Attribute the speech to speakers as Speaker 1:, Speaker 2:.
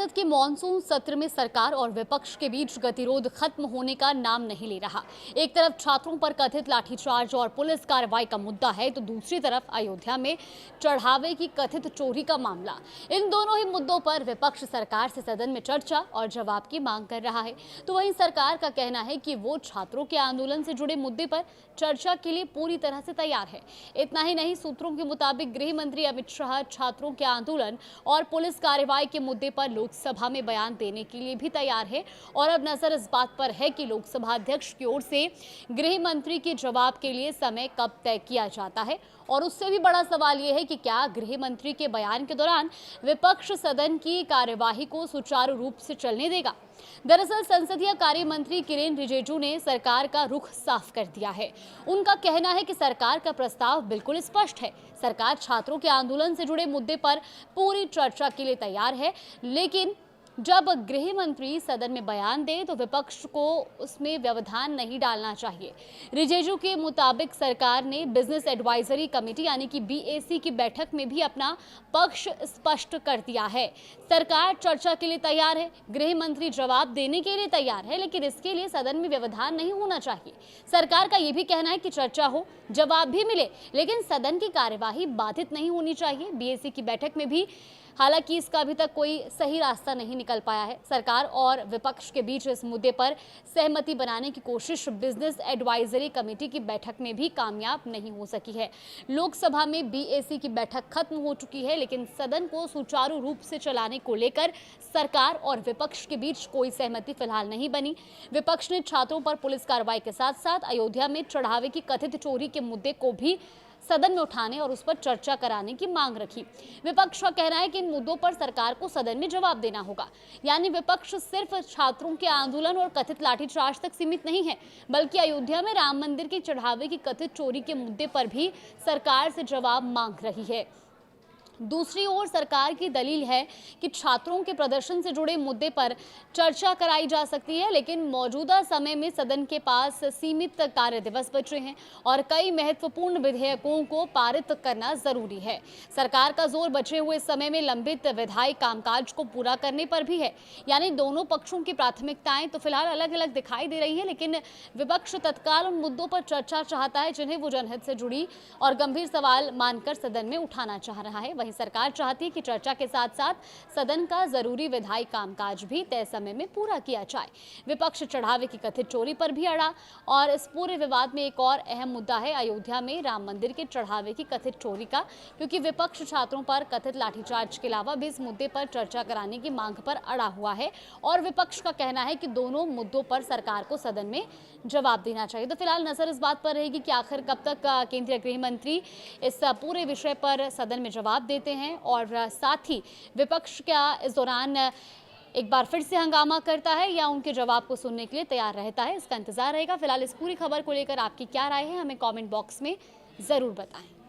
Speaker 1: संसद के मॉनसून सत्र में सरकार और विपक्ष के बीच गतिरोध खत्म होने का नाम नहीं ले रहा। एक तरफ छात्रों पर कथित लाठीचार्ज और पुलिस कार्रवाई का मुद्दा है, तो दूसरी तरफ अयोध्या में चढ़ावे की कथित चोरी का मामला। इन दोनों ही मुद्दों पर विपक्ष सरकार से सदन में चर्चा और जवाब की मांग कर रहा है। तो वहीं सरकार का कहना है कि वो छात्रों के आंदोलन से जुड़े मुद्दे पर चर्चा के लिए पूरी तरह से तैयार है। इतना ही नहीं, सूत्रों के मुताबिक गृह मंत्री अमित शाह छात्रों के आंदोलन और पुलिस कार्रवाई के मुद्दे पर लोकसभा में बयान देने के लिए भी तैयार है। और अब नजर इस बात पर है कि लोकसभा अध्यक्ष की ओर से गृह मंत्री के जवाब के लिए समय कब तय किया जाता है। और उससे भी बड़ा सवाल यह है कि क्या गृह मंत्री के बयान के दौरान विपक्ष सदन की कार्यवाही को सुचारू रूप से चलने देगा। दरअसल संसदीय कार्य मंत्री किरेन रिजिजू ने सरकार का रुख साफ कर दिया है। उनका कहना है कि सरकार का प्रस्ताव बिल्कुल स्पष्ट है। सरकार छात्रों के आंदोलन से जुड़े मुद्दे पर पूरी चर्चा के लिए तैयार है, लेकिन जब गृह मंत्री सदन में बयान दे तो विपक्ष को उसमें व्यवधान नहीं डालना चाहिए। रिजिजू के मुताबिक सरकार ने बिजनेस एडवाइजरी कमेटी यानी कि बीएसी की बैठक में भी अपना पक्ष स्पष्ट कर दिया है। सरकार चर्चा के लिए तैयार है, गृह मंत्री जवाब देने के लिए तैयार है, लेकिन इसके लिए सदन में व्यवधान नहीं होना चाहिए। सरकार का यह भी कहना है कि चर्चा हो, जवाब भी मिले, लेकिन सदन की कार्यवाही बाधित नहीं होनी चाहिए। बीएसी की बैठक में भी हालांकि इसका अभी तक कोई सही रास्ता नहीं निकल पाया है। सरकार और विपक्ष के बीच इस मुद्दे पर सहमति बनाने की कोशिश बिजनेस एडवाइजरी कमेटी की बैठक में भी कामयाब नहीं हो सकी है। लोकसभा में बीएसी की बैठक खत्म हो चुकी है, लेकिन सदन को सुचारू रूप से चलाने को लेकर सरकार और विपक्ष के बीच कोई सहमति फिलहाल नहीं बनी। विपक्ष ने छात्रों पर पुलिस कार्रवाई के साथ साथ अयोध्या में चढ़ावे की कथित चोरी के मुद्दे को भी सदन में उठाने और उस पर चर्चा कराने की मांग रखी। विपक्ष का कहना है कि इन मुद्दों पर सरकार को सदन में जवाब देना होगा। यानी विपक्ष सिर्फ छात्रों के आंदोलन और कथित लाठीचार्ज तक सीमित नहीं है, बल्कि अयोध्या में राम मंदिर की चढ़ावे की कथित चोरी के मुद्दे पर भी सरकार से जवाब मांग रही है। दूसरी ओर सरकार की दलील है कि छात्रों के प्रदर्शन से जुड़े मुद्दे पर चर्चा कराई जा सकती है, लेकिन मौजूदा समय में सदन के पास सीमित कार्य दिवस बचे हैं और कई महत्वपूर्ण विधेयकों को पारित करना जरूरी है। सरकार का जोर बचे हुए समय में लंबित विधायी कामकाज को पूरा करने पर भी है। यानी दोनों पक्षों की प्राथमिकताएं तो फिलहाल अलग अलग दिखाई दे रही है, लेकिन विपक्ष तत्काल उन मुद्दों पर चर्चा चाहता है जिन्हें वो जनहित से जुड़ी और गंभीर सवाल मानकर सदन में उठाना चाह रहा है। वहीं सरकार चाहती है कि चर्चा के साथ साथ सदन का जरूरी विधायी कामकाज भी तय समय में पूरा किया जाए। विपक्ष चढ़ावे की कथित चोरी पर भी अड़ा और इस पूरे विवाद में एक और अहम मुद्दा है अयोध्या में राम मंदिर के चढ़ावे की कथित चोरी का, क्योंकि विपक्ष छात्रों पर कथित लाठीचार्ज के अलावा भी इस मुद्दे पर चर्चा कराने की मांग पर अड़ा हुआ है और विपक्ष का कहना है कि दोनों मुद्दों पर सरकार को सदन में जवाब देना चाहिए। तो फिलहाल नजर इस बात पर रहेगी कि आखिर कब तक केंद्रीय गृह मंत्री इस पूरे विषय पर सदन में जवाब देते हैं और साथ ही विपक्ष क्या इस दौरान एक बार फिर से हंगामा करता है या उनके जवाब को सुनने के लिए तैयार रहता है। इसका इंतजार रहेगा। फिलहाल इस पूरी खबर को लेकर आपकी क्या राय है, हमें कमेंट बॉक्स में जरूर बताएं।